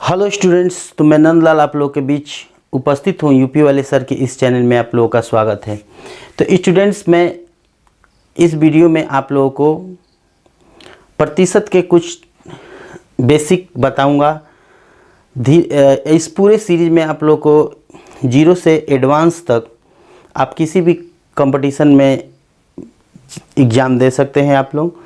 Hello students, तो मैं नंदलाल आप लोगों के बीच उपस्थित हूँ। यूपी वाले सर के इस चैनल में आप लोगों का स्वागत है। तो स्टूडेंट्स, मैं इस वीडियो में आप लोगों को प्रतिशत के कुछ बेसिक बताऊंगा। इस पूरे सीरीज में आप लोगों को जीरो से एडवांस तक आप किसी भी कंपटीशन में एग्ज़ाम दे सकते हैं आप लोग।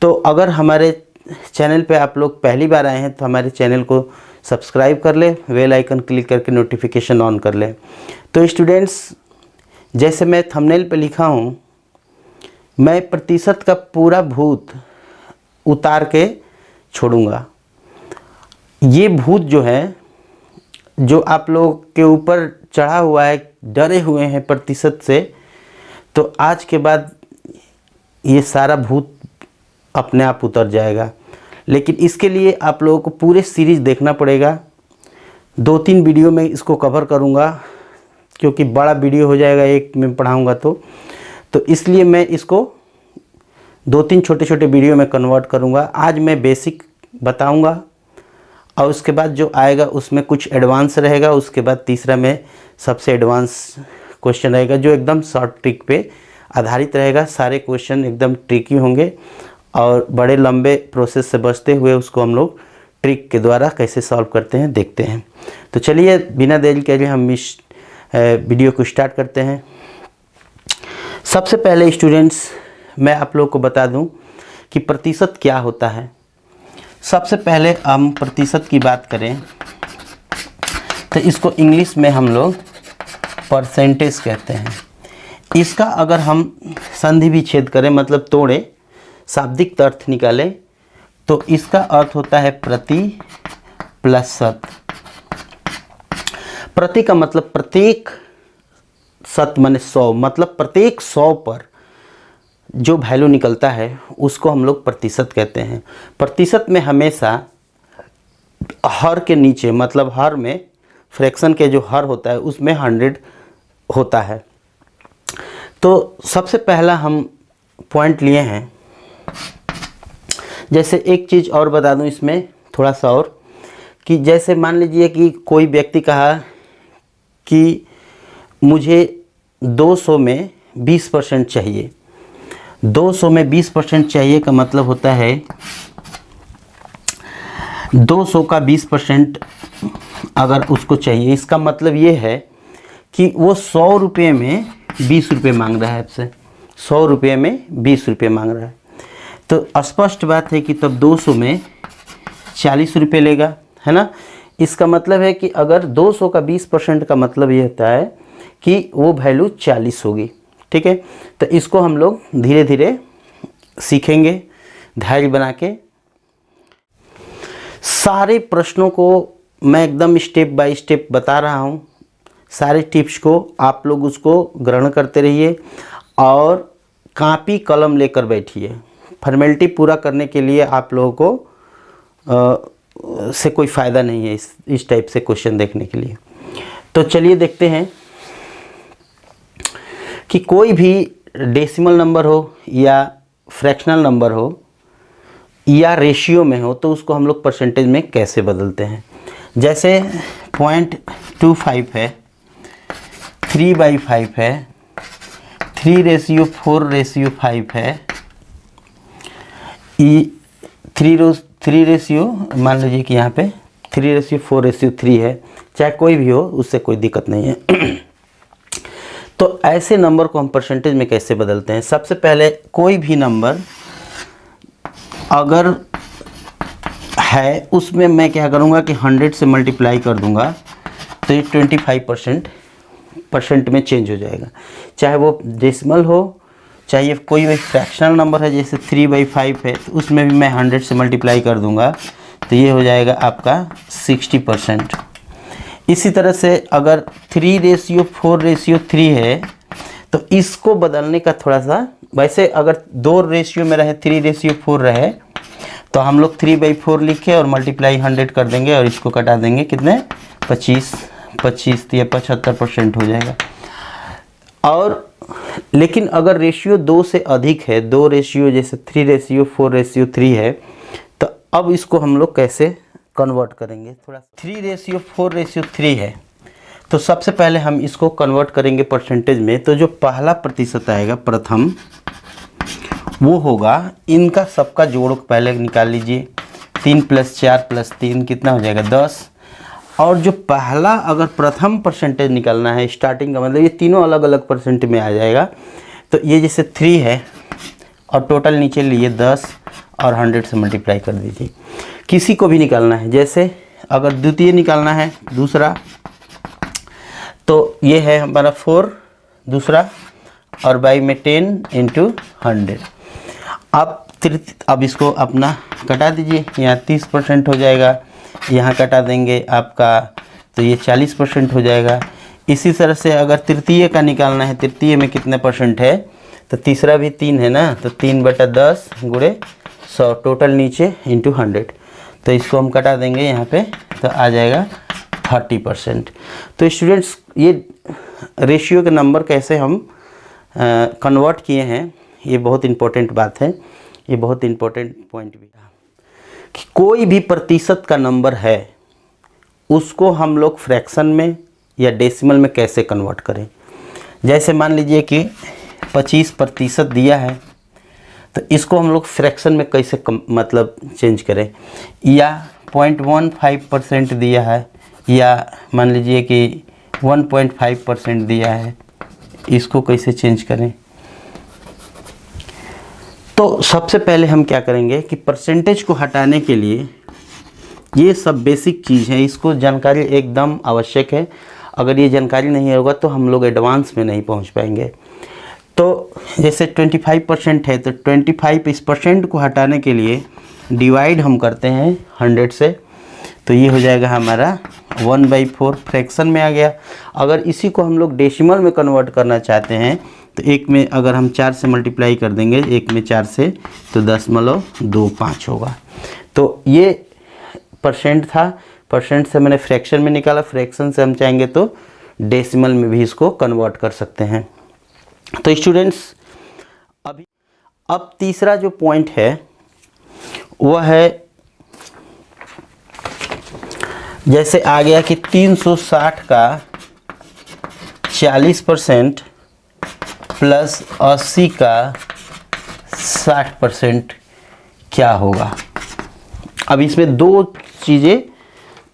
तो अगर हमारे चैनल पे आप लोग पहली बार आए हैं तो हमारे चैनल को सब्सक्राइब कर ले, बेल आइकन क्लिक करके नोटिफिकेशन ऑन कर ले। तो स्टूडेंट्स, जैसे मैं थंबनेल पे लिखा हूँ, मैं प्रतिशत का पूरा भूत उतार के छोड़ूंगा। ये भूत जो है, जो आप लोग के ऊपर चढ़ा हुआ है, डरे हुए हैं प्रतिशत से, तो आज के बाद ये सारा भूत अपने आप उतर जाएगा। लेकिन इसके लिए आप लोगों को पूरे सीरीज़ देखना पड़ेगा। 2-3 वीडियो में इसको कवर करूँगा, क्योंकि बड़ा वीडियो हो जाएगा एक में पढ़ाऊँगा तो इसलिए मैं इसको 2-3 छोटे छोटे वीडियो में कन्वर्ट करूँगा। आज मैं बेसिक बताऊँगा और उसके बाद जो आएगा उसमें कुछ एडवांस रहेगा। उसके बाद तीसरा में सबसे एडवांस क्वेश्चन रहेगा, जो एकदम शॉर्ट ट्रिक पे आधारित रहेगा। सारे क्वेश्चन एकदम ट्रिकी होंगे और बड़े लंबे प्रोसेस से बचते हुए उसको हम लोग ट्रिक के द्वारा कैसे सॉल्व करते हैं देखते हैं। तो चलिए बिना देरी के लिए हम इस वीडियो को स्टार्ट करते हैं। सबसे पहले स्टूडेंट्स, मैं आप लोग को बता दूं कि प्रतिशत क्या होता है। सबसे पहले हम प्रतिशत की बात करें तो इसको इंग्लिश में हम लोग परसेंटेज कहते हैं। इसका अगर हम संधि विच्छेद करें, मतलब तोड़े, शाब्दिक अर्थ निकालें, तो इसका अर्थ होता है प्रति प्लस शत। प्रति का मतलब प्रत्येक, शत माने 100, मतलब प्रत्येक 100 पर जो वैल्यू निकलता है उसको हम लोग प्रतिशत कहते हैं। प्रतिशत में हमेशा हर के नीचे, मतलब हर में फ्रैक्शन के जो हर होता है उसमें 100 होता है। तो सबसे पहला हम पॉइंट लिए हैं। जैसे एक चीज़ और बता दूं इसमें थोड़ा सा और, कि जैसे मान लीजिए कि कोई व्यक्ति कहा कि मुझे 200 में 20% चाहिए। 200 में 20% चाहिए का मतलब होता है 200 का 20% अगर उसको चाहिए, इसका मतलब ये है कि वो 100 रुपये में 20 रुपये मांग रहा है आपसे। 100 रुपये में 20 रुपये मांग रहा है, तो स्पष्ट बात है कि तब 200 में 40 रुपये लेगा, है ना। इसका मतलब है कि अगर 200 का 20% का मतलब ये होता है कि वो वैल्यू 40 होगी। ठीक है, तो इसको हम लोग धीरे धीरे सीखेंगे, धैर्य बना के। सारे प्रश्नों को मैं एकदम स्टेप बाय स्टेप बता रहा हूँ। सारे टिप्स को आप लोग उसको ग्रहण करते रहिए और कॉपी कलम लेकर बैठिए। फॉर्मेलिटी पूरा करने के लिए आप लोगों को से कोई फ़ायदा नहीं है इस टाइप से क्वेश्चन देखने के लिए। तो चलिए देखते हैं कि कोई भी डेसिमल नंबर हो या फ्रैक्शनल नंबर हो या रेशियो में हो, तो उसको हम लोग परसेंटेज में कैसे बदलते हैं। जैसे 0.25 है, 3/5 है, 3:4:5 है, 3 रेशियो, मान लीजिए कि यहाँ पे 3:4:3 है। चाहे कोई भी हो, उससे कोई दिक्कत नहीं है। तो ऐसे नंबर को हम परसेंटेज में कैसे बदलते हैं। सबसे पहले कोई भी नंबर अगर है, उसमें मैं क्या करूँगा कि 100 से मल्टीप्लाई कर दूँगा, तो ये 25% में चेंज हो जाएगा। चाहे वो डेसिमल हो, चाहे कोई भी फ्रैक्शनल नंबर है, जैसे 3/5 है, तो उसमें भी मैं 100 से मल्टीप्लाई कर दूंगा, तो ये हो जाएगा आपका 60%। इसी तरह से अगर 3:4:3 है, तो इसको बदलने का थोड़ा सा, वैसे अगर 2 रेशियो में रहे, 3:4 रहे, तो हम लोग 3/4 लिखे और मल्टीप्लाई 100 कर देंगे और इसको कटा देंगे, कितने 25 तो ये 75% हो जाएगा। और लेकिन अगर रेशियो 2 से अधिक है, 2 रेशियो जैसे 3:4:3 है, तो अब इसको हम लोग कैसे कन्वर्ट करेंगे। थोड़ा 3:4:3 है, तो सबसे पहले हम इसको कन्वर्ट करेंगे परसेंटेज में। तो जो पहला प्रतिशत आएगा प्रथम, वो होगा इनका सबका जोड़ पहले निकाल लीजिए। 3 + 4 + 3 कितना हो जाएगा 10। और जो पहला अगर प्रथम परसेंटेज निकालना है स्टार्टिंग का, मतलब ये तीनों अलग अलग परसेंट में आ जाएगा। तो ये जैसे 3 है और टोटल नीचे लिए 10 और 100 से मल्टीप्लाई कर दीजिए। किसी को भी निकालना है, जैसे अगर द्वितीय निकालना है दूसरा, तो ये है हमारा 4 दूसरा, और बाई में 10 × 100। अब इसको अपना कटा दीजिए। यहाँ 30% हो जाएगा, यहाँ कटा देंगे आपका, तो ये 40% हो जाएगा। इसी तरह से अगर तृतीय का निकालना है, तृतीय में कितने परसेंट है, तो तीसरा भी 3 है ना, तो 3/10 × 100 टोटल नीचे × 100। तो इसको हम कटा देंगे यहाँ पे, तो आ जाएगा 30%। तो स्टूडेंट्स, ये रेशियो के नंबर कैसे हम कन्वर्ट किए हैं, ये बहुत इम्पोर्टेंट बात है। ये बहुत इम्पोर्टेंट पॉइंट भी है कि कोई भी प्रतिशत का नंबर है उसको हम लोग फ्रैक्शन में या डेसिमल में कैसे कन्वर्ट करें। जैसे मान लीजिए कि 25% दिया है, तो इसको हम लोग फ्रैक्शन में कैसे मतलब चेंज करें। या 0.15% दिया है, या मान लीजिए कि 1.5% दिया है, इसको कैसे चेंज करें। तो सबसे पहले हम क्या करेंगे कि परसेंटेज को हटाने के लिए ये सब बेसिक चीज़ है, इसको जानकारी एकदम आवश्यक है। अगर ये जानकारी नहीं होगा तो हम लोग एडवांस में नहीं पहुंच पाएंगे। तो जैसे 25% है, तो 25 इस परसेंट को हटाने के लिए डिवाइड हम करते हैं 100 से, तो ये हो जाएगा हमारा 1/4 फ्रैक्शन में आ गया। अगर इसी को हम लोग डेसिमल में कन्वर्ट करना चाहते हैं, तो एक में अगर हम 4 से मल्टीप्लाई कर देंगे, एक में 4 से, तो 0.25 होगा। तो ये परसेंट था, परसेंट से मैंने फ्रैक्शन में निकाला, फ्रैक्शन से हम चाहेंगे तो डेसिमल में भी इसको कन्वर्ट कर सकते हैं। तो स्टूडेंट्स, अब तीसरा जो पॉइंट है वह है, जैसे आ गया कि 360 का 40% प्लस 80 का 60% क्या होगा। अब इसमें दो चीज़ें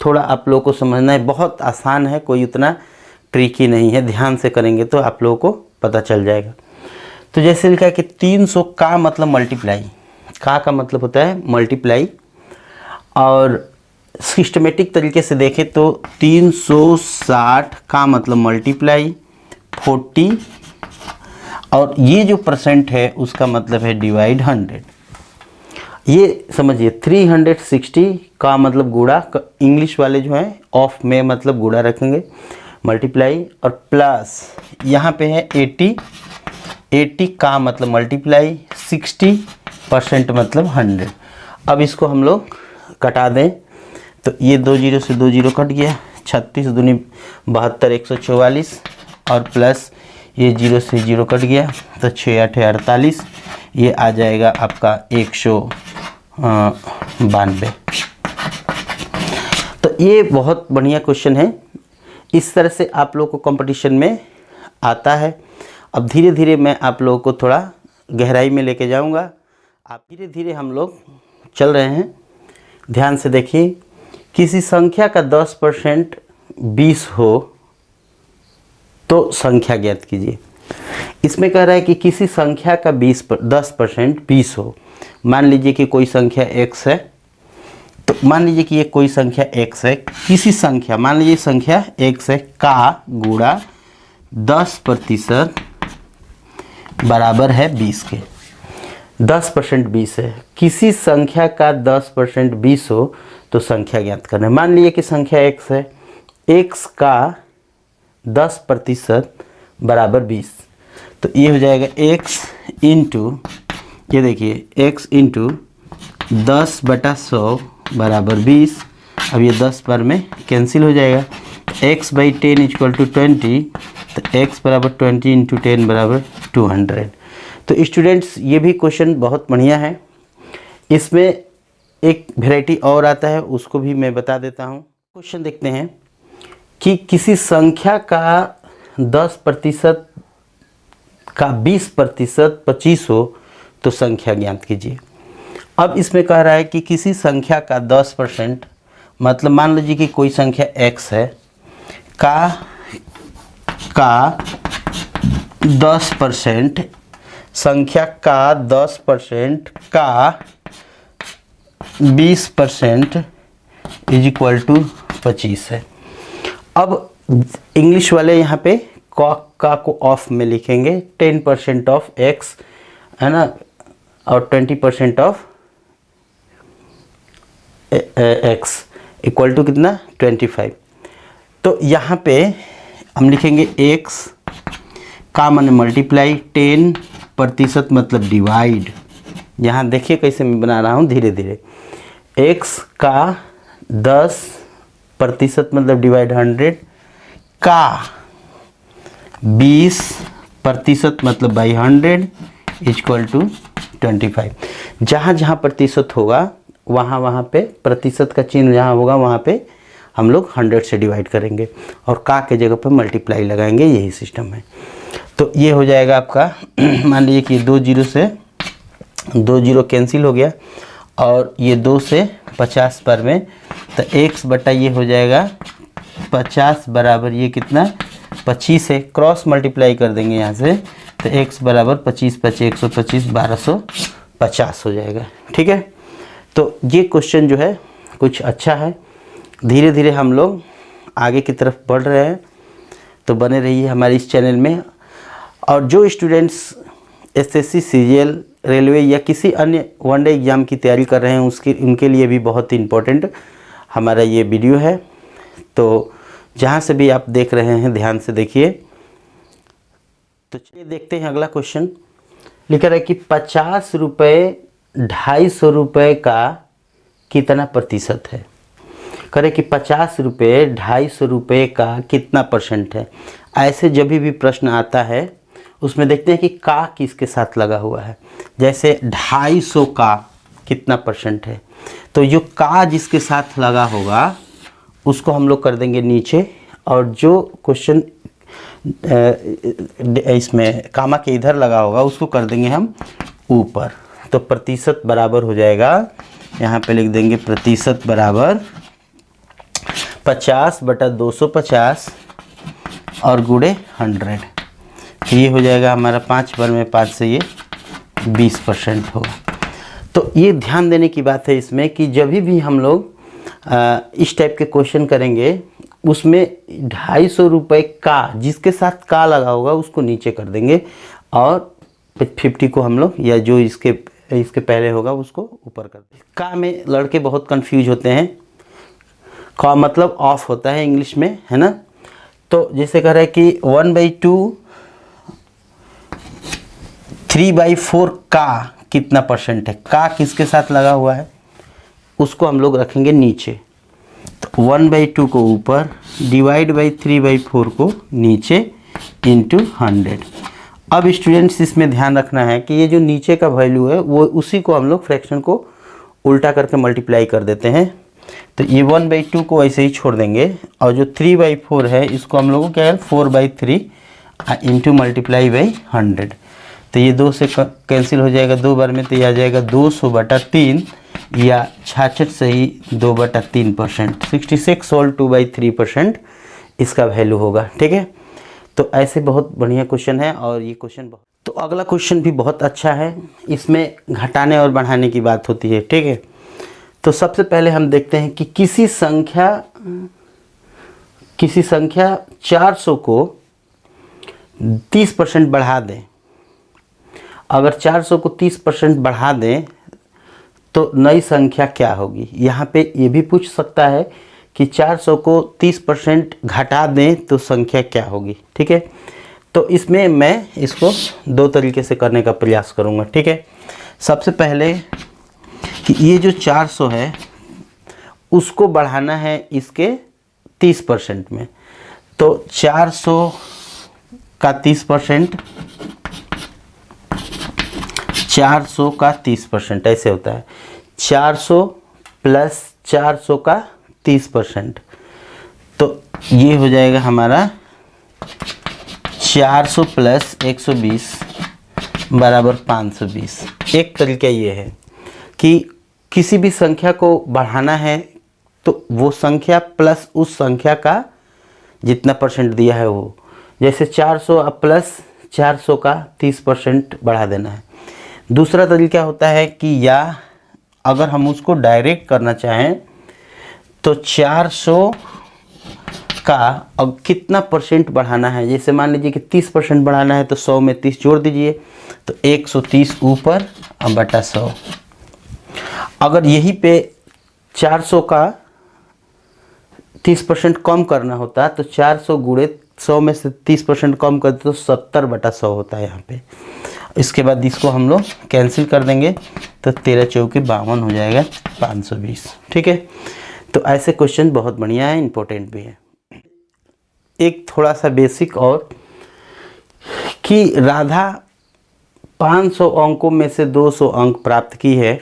थोड़ा आप लोगों को समझना है, बहुत आसान है, कोई उतना ट्रिकी नहीं है, ध्यान से करेंगे तो आप लोगों को पता चल जाएगा। तो जैसे लिखा है कि 300 का मतलब मल्टीप्लाई, का मतलब होता है मल्टीप्लाई, और सिस्टमेटिक तरीके से देखें तो 360 का मतलब मल्टीप्लाई 40, और ये जो परसेंट है उसका मतलब है डिवाइड 100। ये समझिए 360 का मतलब गुणा, इंग्लिश वाले जो हैं ऑफ में मतलब गुणा रखेंगे, मल्टीप्लाई, और प्लस यहाँ पे है 80 का मतलब मल्टीप्लाई, 60% मतलब 100। अब इसको हम लोग कटा दें, तो ये 2 0 से 2 0 कट गया, 36 दूनी 72 144, और प्लस ये 0 से 0 कट गया, तो 6 8 48, ये आ जाएगा आपका 192। तो ये बहुत बढ़िया क्वेश्चन है, इस तरह से आप लोग को कंपटीशन में आता है। अब धीरे धीरे मैं आप लोगों को थोड़ा गहराई में लेके जाऊंगा। आप धीरे धीरे हम लोग चल रहे हैं, ध्यान से देखिए। किसी संख्या का 10% 20 हो तो संख्या ज्ञात कीजिए। इसमें कह रहा है कि किसी संख्या का 10% 20 हो। मान लीजिए कि कोई संख्या x है, तो मान लीजिए कि ये कोई संख्या x है, किसी संख्या, मान लीजिए संख्या x है, का गुणा 10% बराबर है 20 के। 10% 20 है, किसी संख्या का 10% 20 हो तो संख्या ज्ञात करना है। मान लीजिए कि संख्या x है, x का 10% बराबर 20, तो ये हो जाएगा x इंटू, ये देखिए x इंटू 10/100 बराबर 20। अब ये 10 पर में कैंसिल हो जाएगा, x/10 = 20, तो x बराबर 20 इंटू 10 बराबर 200। तो स्टूडेंट्स, ये भी क्वेश्चन बहुत बढ़िया है। इसमें एक वैरायटी और आता है, उसको भी मैं बता देता हूँ। क्वेश्चन देखते हैं कि किसी संख्या का 10% का 20% 25 हो तो संख्या ज्ञात कीजिए। अब इसमें कह रहा है कि किसी संख्या का 10%, मतलब मान लीजिए कि कोई संख्या x है, का 10%, संख्या का 10% का 20% इज इक्वल टू 25 है। अब इंग्लिश वाले यहाँ पे का को ऑफ में लिखेंगे, 10% ऑफ x है ना, और 20% ऑफ x इक्वल टू कितना 25। तो यहाँ पे हम लिखेंगे x का माने मल्टीप्लाई, 10% मतलब डिवाइड। यहाँ देखिए कैसे मैं बना रहा हूँ धीरे धीरे। x का 10% मतलब डिवाइड 100, का 20% मतलब बाई 100 इक्वल टू 25। जहाँ जहाँ प्रतिशत होगा वहाँ पे प्रतिशत का चिन्ह जहाँ होगा वहाँ पे हम लोग 100 से डिवाइड करेंगे और का के जगह पर मल्टीप्लाई लगाएंगे, यही सिस्टम है। तो ये हो जाएगा आपका मान लीजिए कि 2 जीरो से 2 जीरो कैंसिल हो गया और ये 2 से 50 पर में, तो x बटा ये हो जाएगा 50 बराबर ये कितना 25 है, क्रॉस मल्टीप्लाई कर देंगे यहाँ से, तो x बराबर 25 25 125 1250 हो जाएगा। ठीक है, तो ये क्वेश्चन जो है कुछ अच्छा है। धीरे धीरे हम लोग आगे की तरफ बढ़ रहे हैं, तो बने रहिए हमारे इस चैनल में। और जो स्टूडेंट्स एसएससी सीजीएल रेलवे या किसी अन्य वनडे एग्ज़ाम की तैयारी कर रहे हैं उनके लिए भी बहुत ही इम्पोर्टेंट हमारा ये वीडियो है। तो जहाँ से भी आप देख रहे हैं ध्यान से देखिए। तो चलिए देखते हैं अगला क्वेश्चन। लिखा है कि 50 रुपये 250 रुपये का कितना प्रतिशत है। करे कि 50 रुपये 250 रुपये का कितना परसेंट है। ऐसे जब भी प्रश्न आता है उसमें देखते हैं कि का किसके साथ लगा हुआ है। जैसे 250 का कितना परसेंट है, तो जो का जिसके साथ लगा होगा उसको हम लोग कर देंगे नीचे, और जो क्वेश्चन इसमें कामा के इधर लगा होगा उसको कर देंगे हम ऊपर। तो प्रतिशत बराबर हो जाएगा, यहाँ पे लिख देंगे प्रतिशत बराबर 50 बटा 250 और गुणे 100। ये हो जाएगा हमारा 5 बार में 5 से ये 20% होगा। तो ये ध्यान देने की बात है इसमें कि जब भी हम लोग इस टाइप के क्वेश्चन करेंगे उसमें 250 रुपये का जिसके साथ का लगा होगा उसको नीचे कर देंगे और 50 को हम लोग या जो इसके पहले होगा उसको ऊपर कर देंगे। का में लड़के बहुत कंफ्यूज होते हैं। का मतलब ऑफ होता है इंग्लिश में, है ना। तो जैसे कह रहा है कि 1/2 3/4 का कितना परसेंट है। का किसके साथ लगा हुआ है उसको हम लोग रखेंगे नीचे। तो 1/2 को ऊपर, डिवाइड बाई 3/4 को नीचे, इंटू 100। अब स्टूडेंट्स इसमें ध्यान रखना है कि ये जो नीचे का वैल्यू है वो उसी को हम लोग फ्रैक्शन को उल्टा करके मल्टीप्लाई कर देते हैं। तो ये 1/2 को ऐसे ही छोड़ देंगे और जो 3/4 है इसको हम लोग क्या है 4/3 इंटू मल्टीप्लाई बाई 100। तो ये 2 से कैंसिल हो जाएगा 2 बार में, तो ये आ जाएगा 200/3 या 66 से ही 2/3%, 66 होल 2/3% इसका वैल्यू होगा। ठीक है, तो ऐसे बहुत बढ़िया क्वेश्चन है और ये क्वेश्चन बहुत। तो अगला क्वेश्चन भी बहुत अच्छा है, इसमें घटाने और बढ़ाने की बात होती है। ठीक है, तो सबसे पहले हम देखते हैं कि किसी संख्या 400 को 30% बढ़ा दें। अगर 400 को 30% बढ़ा दें तो नई संख्या क्या होगी। यहाँ पे ये भी पूछ सकता है कि 400 को 30% घटा दें तो संख्या क्या होगी। ठीक है, तो इसमें मैं इसको 2 तरीके से करने का प्रयास करूँगा। ठीक है, सबसे पहले कि ये जो 400 है उसको बढ़ाना है इसके 30% में। तो 400 का 30%, 400 का 30% ऐसे होता है। 400 प्लस 400 का 30%, तो ये हो जाएगा हमारा 400 प्लस 120 बराबर 520। एक तरीका ये है कि किसी भी संख्या को बढ़ाना है तो वो संख्या प्लस उस संख्या का जितना परसेंट दिया है वो, जैसे 400 अब प्लस 400 का 30% बढ़ा देना है। दूसरा तरीका होता है कि या अगर हम उसको डायरेक्ट करना चाहें तो 400 का अब कितना परसेंट बढ़ाना है, जैसे मान लीजिए कि 30% बढ़ाना है तो 100 में 30 जोड़ दीजिए तो 130 ऊपर अब बटा 100। अगर यही पे 400 का 30% कम करना होता तो 400 गुणे 100 में से 30% कम कर दे तो 70 बटा 100 होता है यहाँ पे। इसके बाद इसको हम लोग कैंसिल कर देंगे तो 13 चौके 52 हो जाएगा 520। ठीक है, तो ऐसे क्वेश्चन बहुत बढ़िया है, इंपॉर्टेंट भी है। एक थोड़ा सा बेसिक और कि राधा 500 अंकों में से 200 अंक प्राप्त की है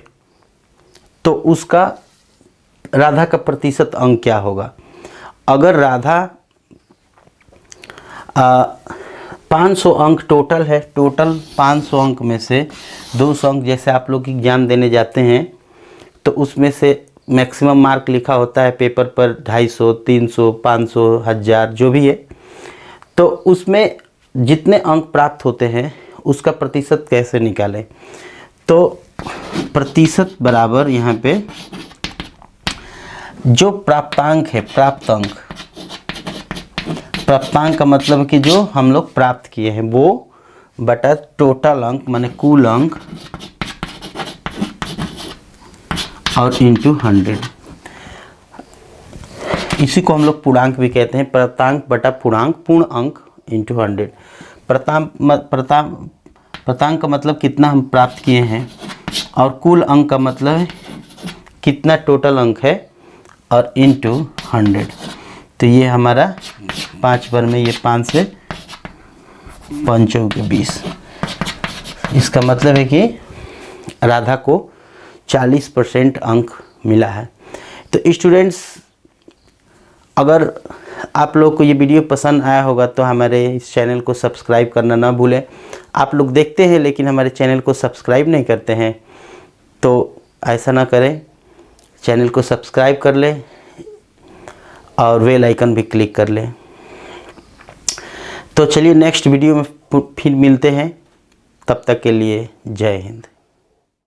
तो उसका राधा का प्रतिशत अंक क्या होगा। अगर राधा 500 अंक टोटल है, टोटल 500 अंक में से 200 अंक जैसे आप लोग एग्जाम देने जाते हैं तो उसमें से मैक्सिमम मार्क लिखा होता है पेपर पर 250, 300, 500, 1000 जो भी है, तो उसमें जितने अंक प्राप्त होते हैं उसका प्रतिशत कैसे निकालें। तो प्रतिशत बराबर यहाँ पे जो प्राप्तांक है, प्राप्तांक का मतलब कि जो हम लोग प्राप्त किए हैं वो बटा टोटल अंक माने कुल अंक और इंटू 100। इसी को हम लोग पूर्णांक भी कहते हैं, प्राप्तांक बटा पूर्णांक, पूर्ण अंक इंटू 100। प्राप्तांक का मतलब कितना हम प्राप्त किए हैं और कुल अंक का मतलब है कितना टोटल अंक है और इंटू 100। तो ये हमारा 5 बार में ये 5 से 5 के 20। इसका मतलब है कि राधा को 40% अंक मिला है। तो स्टूडेंट्स, अगर आप लोग को ये वीडियो पसंद आया होगा तो हमारे इस चैनल को सब्सक्राइब करना ना भूलें। आप लोग देखते हैं लेकिन हमारे चैनल को सब्सक्राइब नहीं करते हैं, तो ऐसा ना करें, चैनल को सब्सक्राइब कर लें और बेल आइकन भी क्लिक कर लें। तो चलिए नेक्स्ट वीडियो में फिर मिलते हैं, तब तक के लिए जय हिंद।